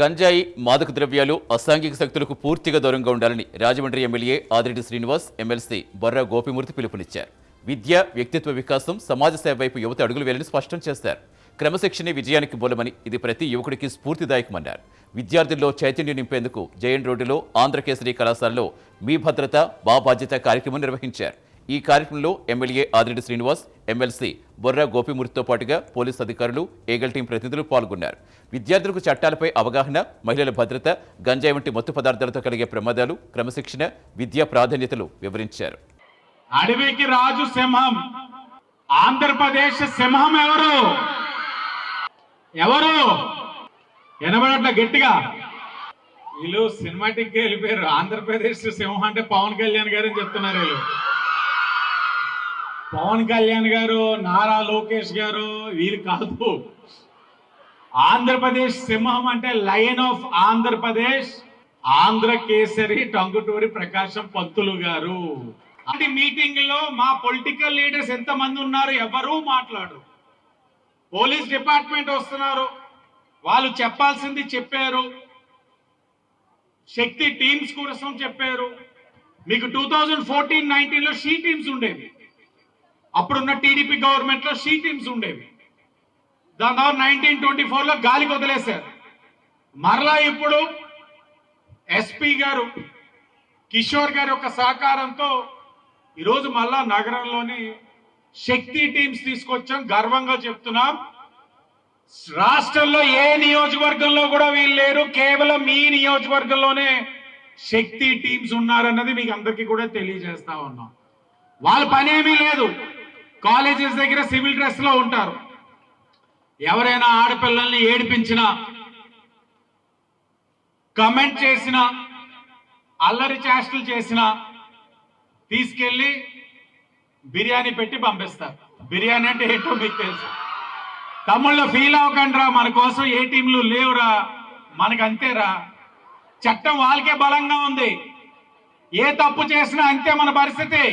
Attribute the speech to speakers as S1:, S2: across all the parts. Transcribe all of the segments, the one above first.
S1: గంజాయి, మాదక ద్రవ్యాలు, అసాంఘిక శక్తులకు పూర్తిగా దూరంగా ఉండాలని రాజమండ్రి ఎమ్మెల్యే ఆదిరెడ్డి శ్రీనివాస్, ఎమ్మెల్సీ బొర్రా గోపిమూర్తి పిలుపునిచ్చారు. విద్య, వ్యక్తిత్వ వికాసం, సమాజ సేవ వైపు యువత అడుగులు వేయాలని స్పష్టం చేశారు. క్రమశిక్షణే విజయానికి మూలమని, ఇది ప్రతి యువకుడికి స్ఫూర్తిదాయకమన్నారు. విద్యార్థుల్లో చైతన్యం నింపేందుకు జయన్ రోడ్డులో ఆంధ్రకేసరి కళాశాలలో మీ భద్రత మా బాధ్యత కార్యక్రమం నిర్వహించారు. ఈ కార్యక్రమంలో ఎమ్మెల్యే ఆదిరెడ్డి శ్రీనివాస్, ఎమ్మెల్సీ బొర్రా గోపిమూర్తితో పాటుగా పోలీసు అధికారులు, ఏగల్ టీం ప్రతినిధులు పాల్గొన్నారు. విద్యార్థులకు చట్టాలపై అవగాహన, మహిళల భద్రత, గంజాయి వంటి మత్తు పదార్థాలతో కలిగే ప్రమాదాలు, క్రమశిక్షణ, విద్యా ప్రాధాన్యతలు వివరించారు.
S2: అడవికి రాజు సింహం, ఆంధ్రప్రదేశ్ సింహం ఎవరు ఎవరు వినబడట్ల గట్టిగా. వీళ్ళు సినిమాటిక్ గా వెళ్ళిపోయారు. ఆంధ్రప్రదేశ్ సింహం అంటే పవన్ కళ్యాణ్ గారు అని చెప్తున్నారు. వీళ్ళు పవన్ కళ్యాణ్ గారు, నారా లోకేష్ గారు వీళ్ళు కాదు. ఆంధ్రప్రదేశ్ సింహం అంటే లయన్ ఆఫ్ ఆంధ్రప్రదేశ్, ఆంధ్ర కేసరి టంగుటూరి ప్రకాశం పంతులు గారు. అది మీటింగ్ లో మా పొలిటికల్ లీడర్స్ ఎంతమంది ఉన్నారు ఎవరు మాట్లాడరు. పోలీస్ డిపార్ట్మెంట్ వస్తున్నారు, వాళ్ళు చెప్పాల్సింది చెప్పారు. శక్తి టీమ్స్ కోసం చెప్పారు. మీకు 2014-19 లో షీ టీమ్స్ ఉండేవి. అప్పుడున్న టీడీపీ గవర్నమెంట్ లో షీ టీమ్స్ ఉండేవి. దాని తర్వాత 1924 లో గాలికి వదిలేశారు. మరలా ఇప్పుడు ఎస్పీ గారు కిషోర్ గారి యొక్క సహకారంతో ఈరోజు మళ్ళా నగరంలోని శక్తి టీమ్స్ తీసుకొచ్చాం. గర్వంగా చెప్తున్నాం. రాష్ట్రంలో ఏ నియోజకవర్గంలో కూడా వీళ్ళు లేరు. కేవలం మీ నియోజకవర్గంలోనే శక్తి టీమ్స్ ఉన్నారన్నది మీకు అందరికీ కూడా తెలియజేస్తా ఉన్నాం. వాళ్ళ పని ఏమీ లేదు. కాలేజెస్ దగ్గర సివిల్ డ్రెస్ లో ఉంటారు. ఎవరైనా ఆడపిల్లల్ని ఏడిపించినా, కమెంట్ చేసినా, అల్లరి చేష్టలు చేసినా తీసుకెళ్లి బిర్యానీ పెట్టి పంపిస్తారు. బిర్యానీ అంటే ఏంటో మీకు తెలుసు. తమ్ముళ్ళు ఫీల్ అవ్వకండిరా, మన కోసం ఏ టీంలు లేవురా, మనకు అంతేరా. చట్టం వాళ్ళకే బలంగా ఉంది. ఏ తప్పు చేసినా అంతే మన పరిస్థితి.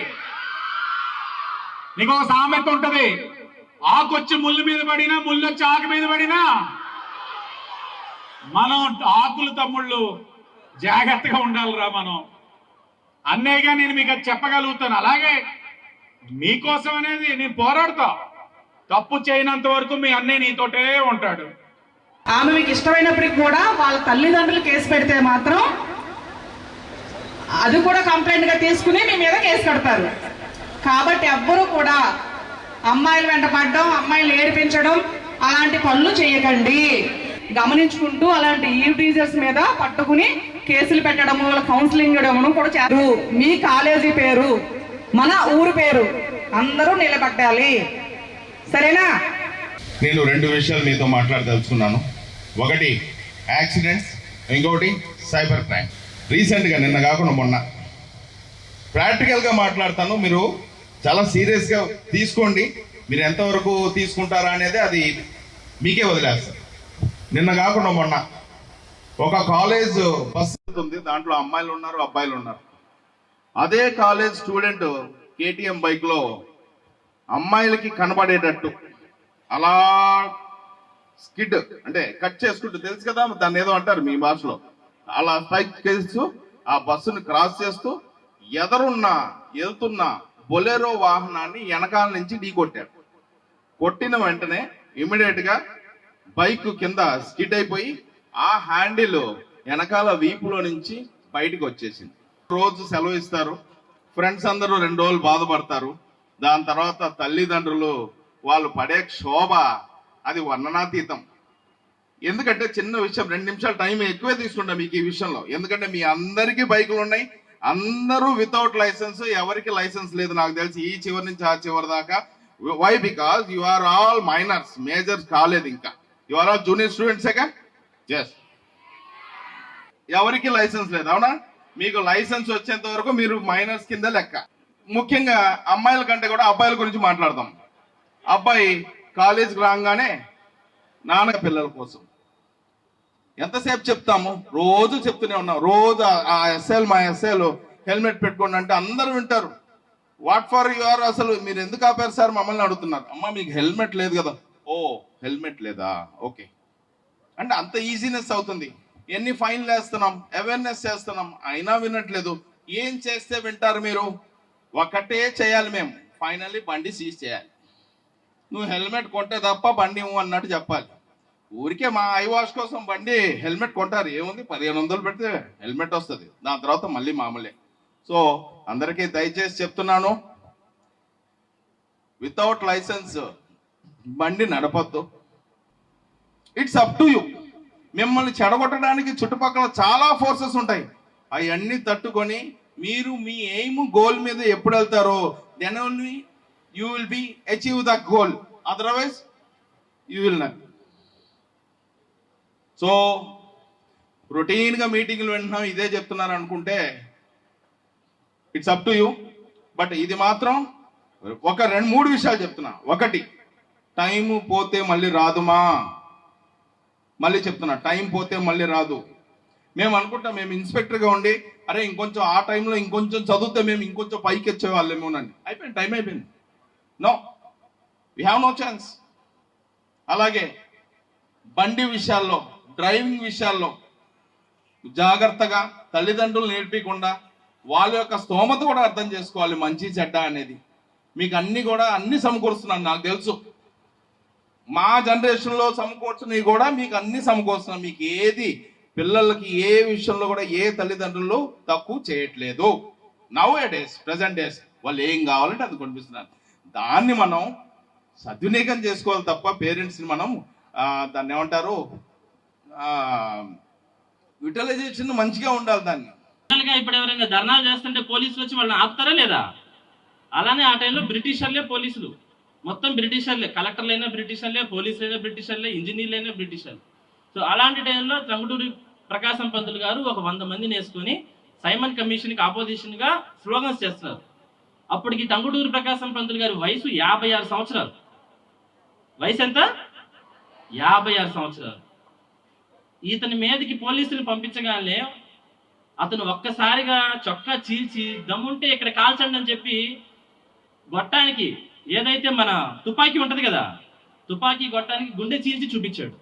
S2: నీకు ఒక సామెత ఉంటది, ఆకొచ్చి ముళ్ళు మీద పడినా, ముళ్ళు వచ్చి ఆకు మీద పడినా మనం ఆకులు తమ్ముళ్ళు జాగ్రత్తగా ఉండాలిరా. మనం అన్నయ్యగా నేను మీకు అది చెప్పగలుగుతాను. అలాగే మీకోసం అనేది నేను పోరాడతా. తప్పు చేయనంత వరకు మీ అన్నయ్య నీతోటే ఉంటాడు.
S3: ఆమె మీకు ఇష్టమైనప్పటికీ కూడా వాళ్ళ తల్లిదండ్రులు కేసు పెడితే మాత్రం అది కూడా కంప్లైంట్ గా తీసుకుని మీ మీద కేసు కడతారు. కాబట్టి ఎవ్వరూ కూడా అమ్మాయిలు వెంట పడడం, అమ్మాయిలు ఏడిపించడం అలాంటి పనులు చేయకండి. గమనించుకుంటూ అలాంటి ఈ టీచర్స్ మీద పట్టుకుని కేసులు పెట్టడము, కౌన్సిలింగ్ ఇవ్వడము కూడా చేస్తారు. మీ కాలేజీ పేరు, మన ఊరు పేరు అందరూ నిలబెట్టాలి. సరేనా?
S4: నేను 2 విషయాలు మీతో మాట్లాడదలుచుకున్నాను. ఒకటి యాక్సిడెంట్స్, ఇంకొకటి సైబర్ క్రైమ్. రీసెంట్గా నిన్న కాకుండా మొన్న ప్రాక్టికల్గా మాట్లాడతాను. మీరు చాలా సీరియస్గా తీసుకోండి. మీరు ఎంతవరకు తీసుకుంటారా అనేది అది మీకే వదిలేస్తారు. నిన్న కాకుండా మొన్న ఒక కాలేజ్ బస్సు ఉంది, దాంట్లో అమ్మాయిలు ఉన్నారు, అబ్బాయిలు ఉన్నారు. అదే కాలేజ్ స్టూడెంట్ కేటీఎం బైక్లో అమ్మాయిలకి కనబడేటట్టు అలా స్కిడ్ అంటే కట్ చేసుకుంటూ, తెలుసు కదా దాన్ని ఏదో అంటారు మీ భాషలో, అలా స్ట్రైక్ చేస్తూ ఆ బస్సును క్రాస్ చేస్తూ వెళ్తున్న బొలెరో వాహనాన్ని వెనకాల నుంచి ఢీకొట్టాడు. కొట్టిన వెంటనే ఇమీడియట్ గా బైక్ కింద స్కిడ్ అయిపోయి ఆ హ్యాండిల్ వెనకాల వీపులో నుంచి బయటకు వచ్చేసింది. రోజు సెలవు ఇస్తారు, ఫ్రెండ్స్ అందరూ 2 రోజులు బాధపడతారు. దాని తర్వాత తల్లిదండ్రులు వాళ్ళు పడే క్షోభ అది వర్ణనాతీతం. ఎందుకంటే చిన్న విషయం, 2 నిమిషాలు టైం ఎక్కువే తీసుకుంటాం మీకు ఈ విషయంలో. ఎందుకంటే మీ అందరికీ బైకులు ఉన్నాయి, అందరూ వితౌట్ లైసెన్స్, ఎవరికి లైసెన్స్ లేదు నాకు తెలిసి ఈ చివరి నుంచి ఆ చివరి దాకా. Why? Because you are all minors, majors కాలేదు ఇంకా. యు ఆర్ ఆల్ జూనియర్ స్టూడెంట్సేగా. జస్ట్ ఎవరికి లైసెన్స్ లేదు, అవునా? మీకు లైసెన్స్ వచ్చేంత వరకు మీరు మైనర్స్ కింద లెక్క. ముఖ్యంగా అమ్మాయిల కంటే కూడా అబ్బాయిల గురించి మాట్లాడదాం. అబ్బాయి కాలేజ్కి రాగానే నాన్న పిల్లల కోసం ఎంతసేపు చెప్తాము, రోజు చెప్తూనే ఉన్నాం. రోజు ఆ ఎస్ఐలు, మా ఎస్ఐలు హెల్మెట్ పెట్టుకోండి అంటే అందరూ వింటారు. వాట్ ఫర్ యు ఆర్, అసలు మీరు ఎందుకు ఆపారు సార్ మమ్మల్ని అడుగుతున్నారు. అమ్మ మీకు హెల్మెట్ లేదు కదా. ఓ హెల్మెట్ లేదా, ఓకే అంటే అంత ఈజీనెస్ అవుతుంది. ఎన్ని ఫైన్లు వేస్తున్నాం, అవేర్నెస్ చేస్తున్నాం, అయినా వినట్లేదు. ఏం చేస్తే వింటారు మీరు? ఒకటే చేయాలి మేము, ఫైనల్లీ బండి సీజ్ చేయాలి. నువ్వు హెల్మెట్ కొంటే తప్ప బండి ఇవ్వు అన్నట్టు చెప్పాలి. ఊరికే మా ఐ వాష్ కోసం బండి హెల్మెట్ కొంటారు, ఏముంది 1500 పెడితే హెల్మెట్ వస్తుంది, దాని తర్వాత మళ్ళీ మామూలే. సో అందరికీ దయచేసి చెప్తున్నాను, వితౌట్ లైసెన్స్ బండి నడపద్దు. It's up to you. మిమ్మల్ని చెడగొట్టడానికి చుట్టుపక్కల చాలా ఫోర్సెస్ ఉంటాయి, అవన్నీ తట్టుకొని మీరు మీ ఎయిమ్ గోల్ మీద ఎప్పుడు వెళ్తారో then only you will be achieve the goal, otherwise you will not. So రొటీన్గా మీటింగ్లు వింటున్నాం, ఇదే చెప్తున్నారు అనుకుంటే it's up to you. But ఇది మాత్రం ఒక 2-3 విషయాలు చెప్తున్నా. ఒకటి, టైం పోతే మళ్ళీ రాదుమా. మళ్ళీ చెప్తున్నా, టైం పోతే మళ్ళీ రాదు. మేము అనుకుంటాం మేము ఇన్స్పెక్టర్గా ఉండి అరే ఇంకొంచెం ఆ టైంలో ఇంకొంచెం చదివితే మేము ఇంకొంచెం పైకి వచ్చేవాళ్ళేమోనండి. అయిపోయింది, టైం అయిపోయింది. No, we have no chance. అలాగే బండి విషయాల్లో, డ్రైవింగ్ విషయాల్లో జాగ్రత్తగా తల్లిదండ్రులు నేర్పించకుండా వాళ్ళ యొక్క స్తోమత కూడా అర్థం చేసుకోవాలి, మంచి చెడ్డ అనేది. మీకు అన్ని సమకూరుస్తున్నాను, నాకు తెలుసు. మా జనరేషన్లో సమకూర్చున్నవి కూడా మీకు అన్ని సమకూరుస్తున్నాను. మీకు ఏది పిల్లలకి ఏ విషయంలో కూడా ఏ తల్లిదండ్రులు తక్కువ చేయట్లేదు. నవ్ ఏ డేస్, ప్రెసెంట్ డేస్ వాళ్ళు ఏం కావాలంటే అది కొనిపిస్తున్నారు. దాన్ని మనం సద్వినియోగం చేసుకోవాలి తప్ప పేరెంట్స్ని మనం దాన్ని ఏమంటారు యూటిలైజేషన్ మంచిగా ఉండాలి దాన్ని.
S5: ఇప్పుడు ఎవరైనా ధర్నాలు చేస్తుంటే పోలీసులు వచ్చి వాళ్ళని ఆపుతారా లేదా? అలానే ఆ టైంలో బ్రిటిషర్లే పోలీసులు, మొత్తం బ్రిటిషర్లే, కలెక్టర్లైనా బ్రిటిషర్లే, పోలీసులైనా బ్రిటిషర్లే, ఇంజనీర్లైనా బ్రిటిషర్లే. సో అలాంటి టైంలో టంగుటూరి ప్రకాశం పంతులు గారు ఒక 100 మందిని వేసుకొని సైమన్ కమిషన్కి ఆపోజిషన్గా స్లోగన్స్ చేస్తున్నారు. అప్పటికి టంగుటూరి ప్రకాశం పంతులు గారి వయసు 56 సంవత్సరాలు. వయసు ఎంత? 56 సంవత్సరాలు. ఇతని మీదకి పోలీసులు పంపించగానే అతను ఒక్కసారిగా చొక్కా చీల్చి దమ్ముంటే ఇక్కడ కాల్చండి అని చెప్పి గొట్టానికి, ఏదైతే మన తుపాకీ ఉంటది కదా, తుపాకీ గొట్టానికి గుండె చీల్చి చూపించాడు.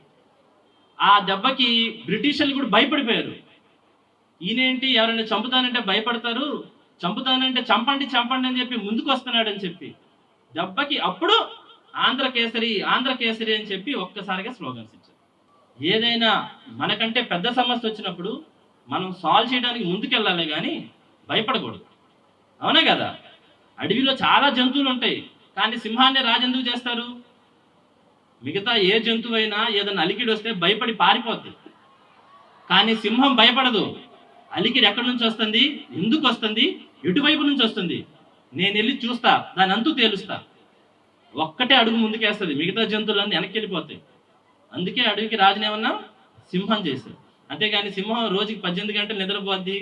S5: ఆ దెబ్బకి బ్రిటిషర్లు కూడా భయపడిపోయారు. ఈయనేంటి ఎవరైనా చంపుతానంటే భయపడతారు, చంపుతానంటే చంపండి చంపండి అని చెప్పి ముందుకు వస్తున్నాడని చెప్పి దెబ్బకి అప్పుడు ఆంధ్ర కేసరి ఆంధ్ర కేసరి అని చెప్పి ఒక్కసారిగా స్లోగన్స్ ఇచ్చారు. ఏదైనా మనకంటే పెద్ద సమస్య వచ్చినప్పుడు మనం సాల్వ్ చేయడానికి ముందుకెళ్ళాలి కానీ భయపడకూడదు. అవునా కదా? అడవిలో చాలా జంతువులు ఉంటాయి, కానీ సింహాన్ని రాజెందుకు చేస్తారు? మిగతా ఏ జంతువు అయినా ఏదైనా అలికిడి వస్తే భయపడి పారిపోద్ది, కానీ సింహం భయపడదు. అలికిడి ఎక్కడి నుంచి వస్తుంది, ఎందుకు వస్తుంది, ఎటువైపు నుంచి వస్తుంది, నేను వెళ్ళి చూస్తా, దాని అంతు తేలుస్తా. ఒక్కటే అడుగు ముందుకేస్తుంది, మిగతా జంతువులన్నీ వెనక్కి వెళ్ళిపోతాయి. అందుకే అడవికి రాజునేమన్నా సింహం చేశారు. అంతేగాని సింహం రోజుకి 18 గంటలు నిద్రపోద్ది,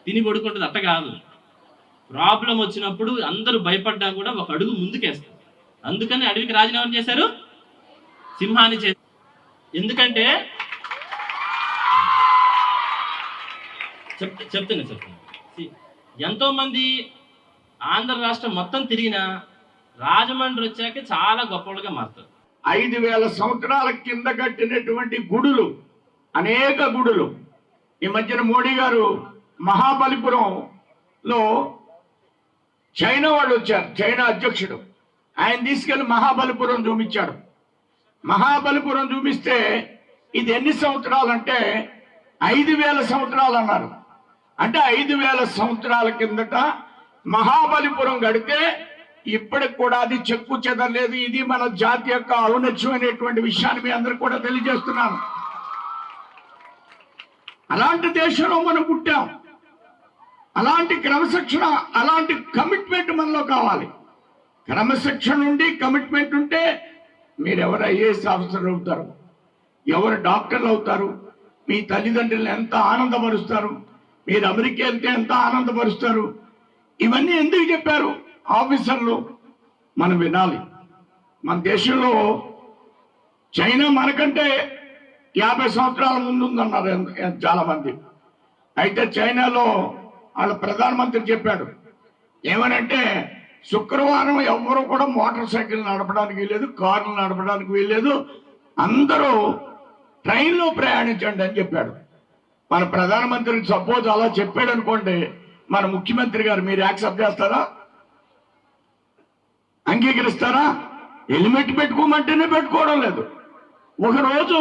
S5: తిని పడుకుంటుంది, అట్ట కాదు. ప్రాబ్లం వచ్చినప్పుడు అందరూ భయపడ్డా కూడా ఒక అడుగు ముందుకేస్తారు. అందుకని అడవికి రాజీనామా చేశారు, సింహాన్ని చేశారు. ఎందుకంటే చెప్తున్నా ఎంతో మంది ఆంధ్ర రాష్ట్రం మొత్తం తిరిగినా రాజమండ్రి వచ్చాక చాలా గొప్పలుగా మారుతారు.
S6: 5000 సంవత్సరాల కింద కట్టినటువంటి గుడులు, అనేక గుడులు. ఈ మధ్యన మోడీ గారు మహాబలిపురంలో చైనా వాళ్ళు వచ్చారు, చైనా అధ్యక్షుడు, ఆయన తీసుకెళ్లి మహాబలిపురం చూపించాడు. మహాబలిపురం చూపిస్తే ఇది ఎన్ని సంవత్సరాలు అంటే 5000 సంవత్సరాలు అన్నారు. అంటే 5000 సంవత్సరాల కిందట మహాబలిపురం కడితే ఇప్పటికి కూడా అది చెక్కు చెదరలేదు. ఇది మన జాతి యొక్క ఔన్నత్యం అనేటువంటి విషయాన్ని మీ అందరికి కూడా తెలియజేస్తున్నాను. అలాంటి దేశంలో మనం పుట్టాం. అలాంటి క్రమశిక్షణ, అలాంటి కమిట్మెంట్ మనలో కావాలి. క్రమశిక్షణ ఉండి కమిట్మెంట్ ఉంటే మీరు ఎవరు ఐఏఎస్ ఆఫీసర్లు అవుతారు, ఎవరు డాక్టర్లు అవుతారు, మీ తల్లిదండ్రులను ఎంత ఆనందపరుస్తారు, మీరు అమెరికా వెళ్తే ఎంత ఆనందపరుస్తారు. ఇవన్నీ ఎందుకు చెప్పారు ఆఫీసర్లు? మనం వినాలి. మన దేశంలో చైనా మనకంటే 50 సంవత్సరాల ముందు ఉందన్నారు చాలా మంది. అయితే చైనాలో వాళ్ళ ప్రధానమంత్రి చెప్పాడు ఏమనంటే, శుక్రవారం ఎవరు కూడా మోటార్ సైకిల్ నడపడానికి వీల్లేదు, కార్లు నడపడానికి వీల్లేదు, అందరూ ట్రైన్లో ప్రయాణించండి అని చెప్పాడు. మన ప్రధానమంత్రికి సపోజ్ అలా చెప్పాడు అనుకోండి, మన ముఖ్యమంత్రి గారు మీరు యాక్సెప్ట్ చేస్తారా? అంగీకరిస్తారా? హెల్మెట్ పెట్టుకోమంటేనే పెట్టుకోవడం లేదు. ఒకరోజు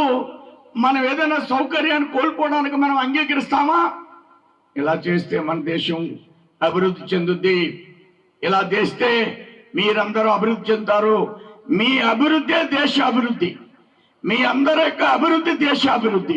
S6: మనం ఏదైనా సౌకర్యాన్ని కోల్పోవడానికి మనం అంగీకరిస్తామా? ఇలా చేస్తే మన దేశం అభివృద్ధి చెందుద్ది. ఇలా చేస్తే మీరందరూ అభివృద్ధి చెందుతారు. మీ అభివృద్ధే దేశ అభివృద్ధి. మీ అందరి యొక్క అభివృద్ధి దేశ అభివృద్ధి.